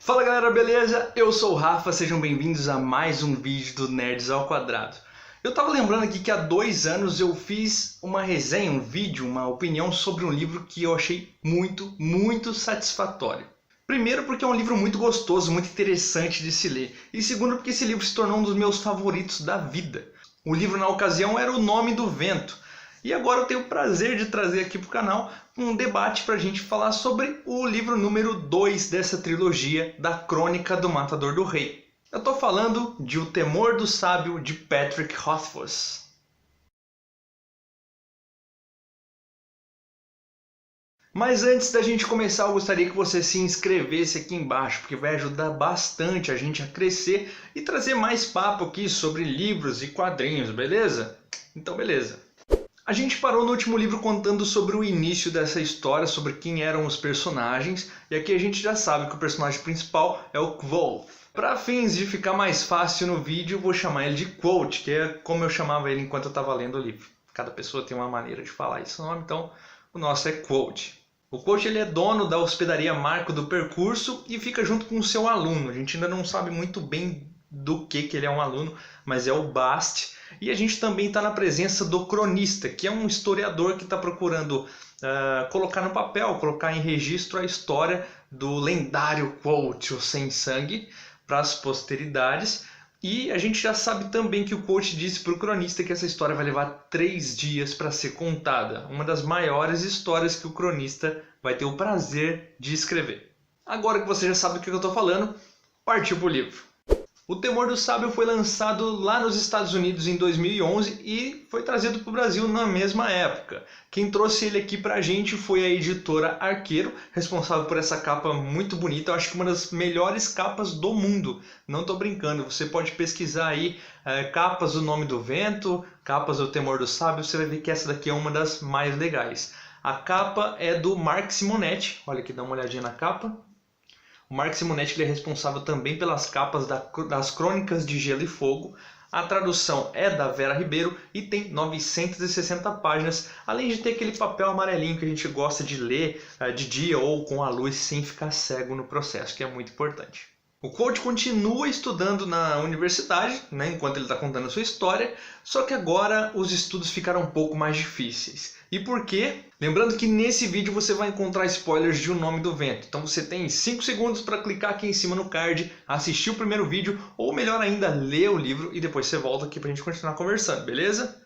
Fala galera, beleza? Eu sou o Rafa, sejam bem-vindos a mais um vídeo do Nerds ao Quadrado. Eu tava lembrando aqui que há 2 anos eu fiz uma resenha, um vídeo, uma opinião sobre um livro que eu achei muito satisfatório. Primeiro porque é um livro muito gostoso, muito interessante de se ler. E segundo porque esse livro se tornou um dos meus favoritos da vida. O livro na ocasião era O Nome do Vento. E agora eu tenho o prazer de trazer aqui para o canal um debate para a gente falar sobre o livro número 2 dessa trilogia da Crônica do Matador do Rei. Eu estou falando de O Temor do Sábio, de Patrick Rothfuss. Mas antes da gente começar, eu gostaria que você se inscrevesse aqui embaixo, porque vai ajudar bastante a gente a crescer e trazer mais papo aqui sobre livros e quadrinhos, beleza? Então beleza. A gente parou no último livro contando sobre o início dessa história, sobre quem eram os personagens, e aqui a gente já sabe que o personagem principal é o Kvothe. Para fins de ficar mais fácil no vídeo, eu vou chamar ele de Quote, que é como eu chamava ele enquanto eu estava lendo o livro. Cada pessoa tem uma maneira de falar esse nome, então o nosso é Quote. O Quote ele é dono da hospedaria Marco do Percurso e fica junto com o seu aluno. A gente ainda não sabe muito bem do que ele é um aluno, mas é o Bast. E a gente também está na presença do cronista, que é um historiador que está procurando colocar no papel, colocar em registro a história do lendário Quote, o Sem Sangue, para as posteridades. E a gente já sabe também que o Quote disse para o cronista que essa história vai levar 3 dias para ser contada. Uma das maiores histórias que o cronista vai ter o prazer de escrever. Agora que você já sabe do que eu estou falando, partiu para o livro. O Temor do Sábio foi lançado lá nos Estados Unidos em 2011 e foi trazido para o Brasil na mesma época. Quem trouxe ele aqui para a gente foi a editora Arqueiro, responsável por essa capa muito bonita. Eu acho que uma das melhores capas do mundo. Não estou brincando, você pode pesquisar aí capas do Nome do Vento, capas do Temor do Sábio, você vai ver que essa daqui é uma das mais legais. A capa é do Mark Simonetti, olha aqui, dá uma olhadinha na capa. O Mark Simonetti ele é responsável também pelas capas das Crônicas de Gelo e Fogo. A tradução é da Vera Ribeiro e tem 960 páginas, além de ter aquele papel amarelinho que a gente gosta de ler de dia ou com a luz sem ficar cego no processo, que é muito importante. O Quote continua estudando na universidade, enquanto ele está contando a sua história, só que agora os estudos ficaram um pouco mais difíceis. E por quê? Lembrando que nesse vídeo você vai encontrar spoilers de O Nome do Vento. Então você tem 5 segundos para clicar aqui em cima no card, assistir o primeiro vídeo, ou melhor ainda, ler o livro e depois você volta aqui para a gente continuar conversando, beleza?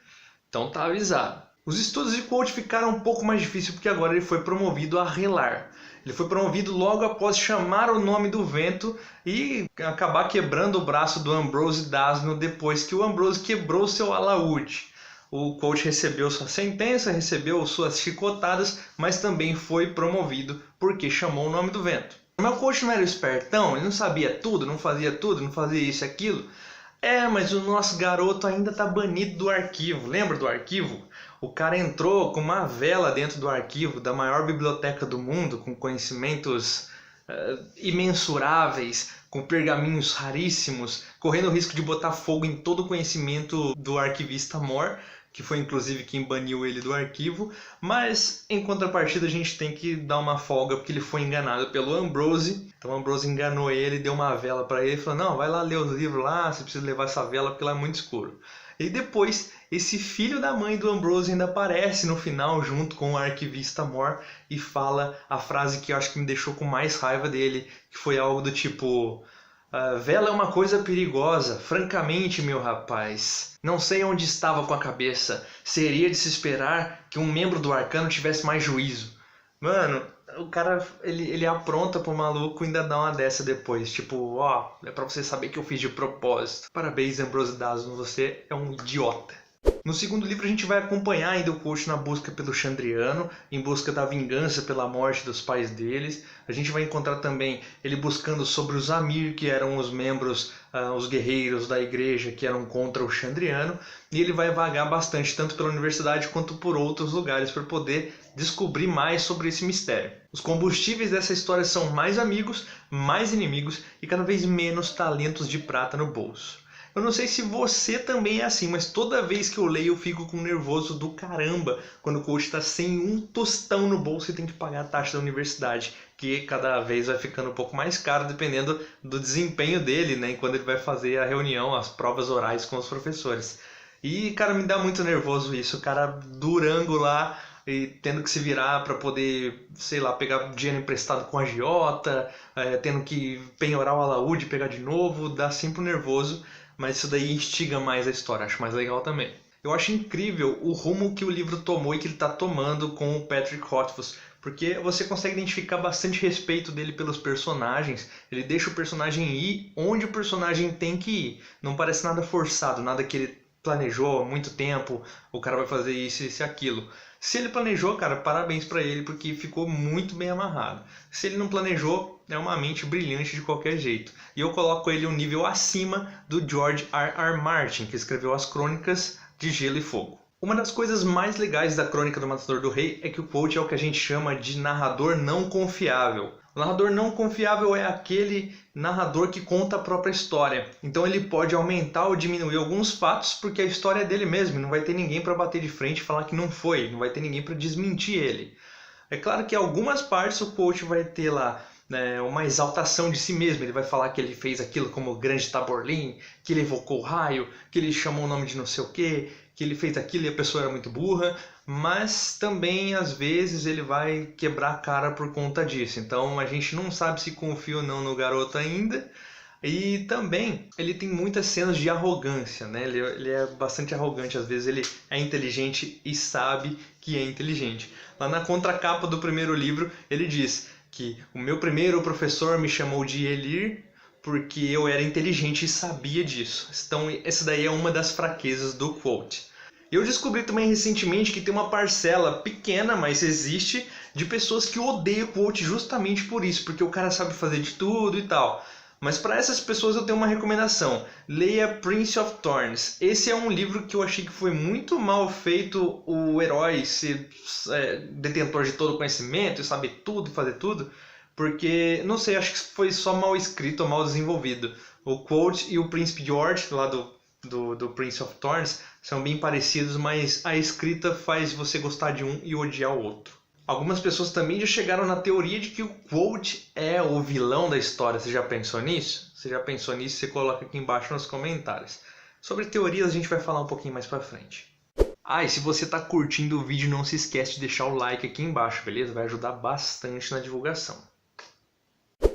Então tá avisado. Os estudos de Quote ficaram um pouco mais difíceis porque agora ele foi promovido a relar. Ele foi promovido logo após chamar o Nome do Vento e acabar quebrando o braço do Ambrose Dasno depois que o Ambrose quebrou seu alaúde. O Quote recebeu sua sentença, recebeu suas chicotadas, mas também foi promovido porque chamou o Nome do Vento. Mas o Quote não era espertão, ele não sabia tudo, não fazia isso e aquilo. Mas o nosso garoto ainda está banido do arquivo. Lembra do arquivo? O cara entrou com uma vela dentro do arquivo da maior biblioteca do mundo, com conhecimentos imensuráveis, com pergaminhos raríssimos, correndo o risco de botar fogo em todo o conhecimento do arquivista Mor, que foi inclusive quem baniu ele do arquivo. Mas em contrapartida a gente tem que dar uma folga porque ele foi enganado pelo Ambrose. Então o Ambrose enganou ele, deu uma vela para ele e falou: não, vai lá ler os livros lá, você precisa levar essa vela porque lá é muito escuro. E depois esse filho da mãe do Ambrose ainda aparece no final junto com o arquivista Mor e fala a frase que eu acho que me deixou com mais raiva dele, que foi algo do tipo: vela é uma coisa perigosa, francamente, meu rapaz. Não sei onde estava com a cabeça. Seria de se esperar que um membro do Arcano tivesse mais juízo. Mano, o cara, ele apronta pro maluco e ainda dá uma dessa depois. Tipo, é pra você saber que eu fiz de propósito. Parabéns, Ambrose Dasno, você é um idiota. No segundo livro a gente vai acompanhar ainda o Quote na busca pelo Chandriano, em busca da vingança pela morte dos pais deles. A gente vai encontrar também ele buscando sobre os Amir, que eram os membros, os guerreiros da igreja que eram contra o Chandriano. E ele vai vagar bastante, tanto pela universidade quanto por outros lugares, para poder descobrir mais sobre esse mistério. Os combustíveis dessa história são mais amigos, mais inimigos e cada vez menos talentos de prata no bolso. Eu não sei se você também é assim, mas toda vez que eu leio eu fico com nervoso do caramba quando o coach está sem um tostão no bolso e tem que pagar a taxa da universidade. que cada vez vai ficando um pouco mais caro, dependendo do desempenho dele, né? Quando ele vai fazer a reunião, as provas orais com os professores. E, cara, me dá muito nervoso isso, o cara durango lá e tendo que se virar para poder, sei lá, pegar dinheiro emprestado com a agiota, tendo que penhorar o alaúde, pegar de novo, dá sempre um nervoso, mas isso daí instiga mais a história, acho mais legal também. Eu acho incrível o rumo que o livro tomou e que ele está tomando com o Patrick Rothfuss, porque você consegue identificar bastante respeito dele pelos personagens, ele deixa o personagem ir onde o personagem tem que ir, não parece nada forçado, nada que ele planejou há muito tempo, o cara vai fazer isso, isso e aquilo. Se ele planejou, cara, parabéns pra ele, porque ficou muito bem amarrado. Se ele não planejou, é uma mente brilhante de qualquer jeito. E eu coloco ele um nível acima do George R. R. Martin, que escreveu as Crônicas de Gelo e Fogo. Uma das coisas mais legais da Crônica do Matador do Rei é que o Quoth é o que a gente chama de narrador não confiável. O narrador não confiável é aquele narrador que conta a própria história. Então ele pode aumentar ou diminuir alguns fatos porque a história é dele mesmo. Não vai ter ninguém para bater de frente e falar que não foi. Não vai ter ninguém para desmentir ele. É claro que em algumas partes o Quoth vai ter lá, né, uma exaltação de si mesmo. Ele vai falar que ele fez aquilo como o grande Taborlin, que ele evocou o raio, que ele chamou o nome de não sei o quê, que ele fez aquilo e a pessoa era muito burra, mas também às vezes ele vai quebrar a cara por conta disso. Então a gente não sabe se confia ou não no garoto ainda. E também ele tem muitas cenas de arrogância, né? Ele é bastante arrogante, às vezes ele é inteligente e sabe que é inteligente. Lá na contracapa do primeiro livro ele diz que o meu primeiro professor me chamou de Elir porque eu era inteligente e sabia disso. Então essa daí é uma das fraquezas do Quoth. Eu descobri também recentemente que tem uma parcela pequena, mas existe, de pessoas que odeiam o Quoth justamente por isso, porque o cara sabe fazer de tudo e tal. Mas para essas pessoas eu tenho uma recomendação. Leia Prince of Thorns. Esse é um livro que eu achei que foi muito mal feito o herói ser detentor de todo o conhecimento e saber tudo e fazer tudo. Porque, não sei, acho que foi só mal escrito ou mal desenvolvido. O Quoth e o Príncipe George, lá do Prince of Thorns, são bem parecidos, mas a escrita faz você gostar de um e odiar o outro. Algumas pessoas também já chegaram na teoria de que o Quoth é o vilão da história. Você já pensou nisso? Se já pensou nisso, você coloca aqui embaixo nos comentários. Sobre teorias a gente vai falar um pouquinho mais pra frente. Ah, e se você está curtindo o vídeo, não se esquece de deixar o like aqui embaixo, beleza? Vai ajudar bastante na divulgação.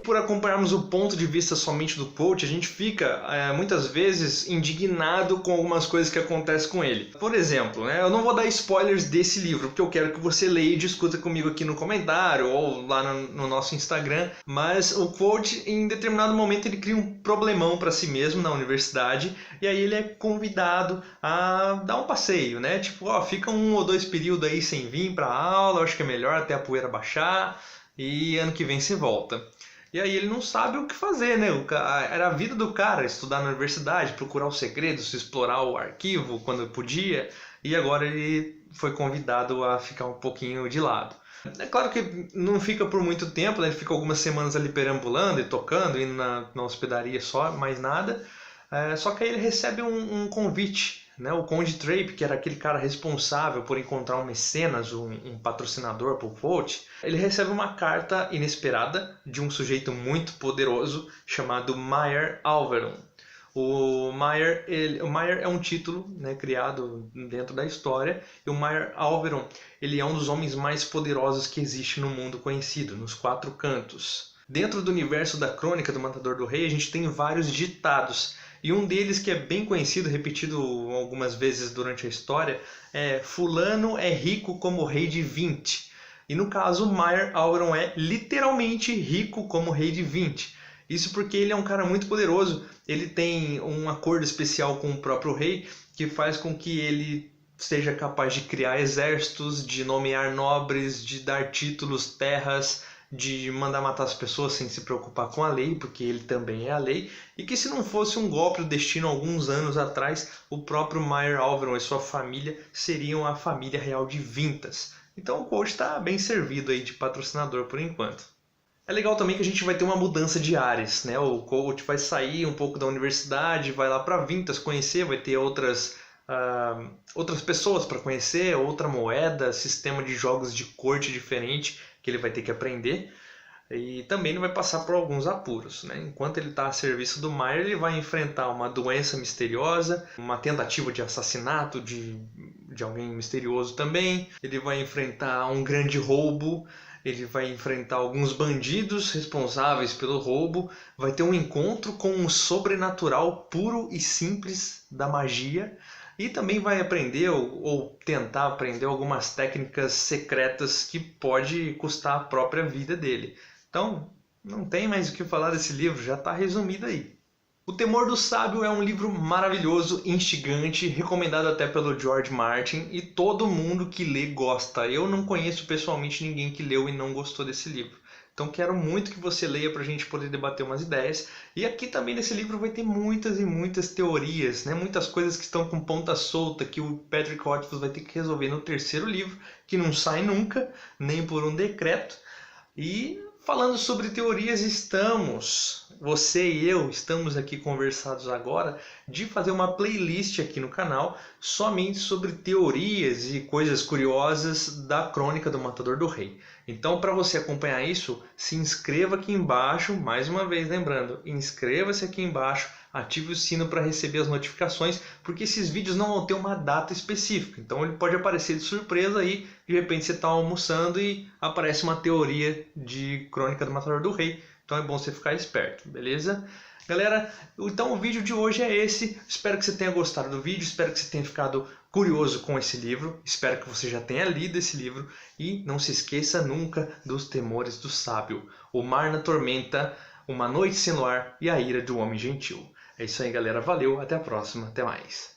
Por acompanharmos o ponto de vista somente do Quoth, a gente fica muitas vezes indignado com algumas coisas que acontecem com ele. Por exemplo, né, eu não vou dar spoilers desse livro, porque eu quero que você leia e discuta comigo aqui no comentário ou lá no nosso Instagram, mas o Quoth, em determinado momento, ele cria um problemão para si mesmo na universidade, e aí ele é convidado a dar um passeio, né? Tipo, ó, fica 1 ou 2 períodos aí sem vir para aula, acho que é melhor até a poeira baixar, e ano que vem você volta. E aí ele não sabe o que fazer, né? Era a vida do cara, estudar na universidade, procurar os segredos, explorar o arquivo quando podia, e agora ele foi convidado a ficar um pouquinho de lado. É claro que não fica por muito tempo, né? Ele fica algumas semanas ali perambulando e tocando, indo na hospedaria só, mais nada. Só que aí ele recebe um convite, né? O Conde Trape, que era aquele cara responsável por encontrar um mecenas, um patrocinador para o Quoth, ele recebe uma carta inesperada de um sujeito muito poderoso chamado Maer Alveron. O Maer é um título, né, criado dentro da história, e o Maer Alveron ele é um dos homens mais poderosos que existe no mundo conhecido, nos 4 cantos. Dentro do universo da Crônica do Matador do Rei, a gente tem vários ditados. E um deles que é bem conhecido, repetido algumas vezes durante a história, é fulano é rico como rei de 20. E no caso, Maer Alveron é literalmente rico como rei de 20. Isso porque ele é um cara muito poderoso. Ele tem um acordo especial com o próprio rei que faz com que ele seja capaz de criar exércitos, de nomear nobres, de dar títulos, terras, de mandar matar as pessoas sem se preocupar com a lei, porque ele também é a lei, e que se não fosse um golpe do destino alguns anos atrás, o próprio Maer Alveron e sua família seriam a família real de Vintas. Então o Quoth está bem servido aí de patrocinador por enquanto. É legal também que a gente vai ter uma mudança de áreas, né? O Quoth vai sair um pouco da universidade, vai lá para Vintas conhecer, vai ter outras pessoas para conhecer, outra moeda, sistema de jogos de corte diferente que ele vai ter que aprender. E também não vai passar por alguns apuros, né? Enquanto ele está a serviço do Maia, ele vai enfrentar uma doença misteriosa, uma tentativa de assassinato de alguém misterioso também. Ele vai enfrentar um grande roubo, ele vai enfrentar alguns bandidos responsáveis pelo roubo, vai ter um encontro com o sobrenatural puro e simples da magia e também vai aprender ou tentar aprender algumas técnicas secretas que pode custar a própria vida dele. Então, não tem mais o que falar desse livro, já está resumido aí. O Temor do Sábio é um livro maravilhoso, instigante, recomendado até pelo George Martin e todo mundo que lê gosta. Eu não conheço pessoalmente ninguém que leu e não gostou desse livro. Então quero muito que você leia para a gente poder debater umas ideias. E aqui também nesse livro vai ter muitas e muitas teorias, né? Muitas coisas que estão com ponta solta que o Patrick Rothfuss vai ter que resolver no terceiro livro, que não sai nunca, nem por um decreto. E falando sobre teorias, você e eu estamos aqui conversados agora de fazer uma playlist aqui no canal somente sobre teorias e coisas curiosas da Crônica do Matador do Rei. Então, para você acompanhar isso, se inscreva aqui embaixo, mais uma vez lembrando, inscreva-se aqui embaixo, ative o sino para receber as notificações, porque esses vídeos não vão ter uma data específica. Então ele pode aparecer de surpresa aí, de repente você está almoçando e aparece uma teoria de Crônica do Matador do Rei. Então é bom você ficar esperto, beleza? Galera, então o vídeo de hoje é esse. Espero que você tenha gostado do vídeo, espero que você tenha ficado curioso com esse livro, espero que você já tenha lido esse livro e não se esqueça nunca dos temores do sábio. O mar na tormenta, uma noite sem luar e a ira do homem gentil. É isso aí, galera. Valeu, até a próxima, até mais.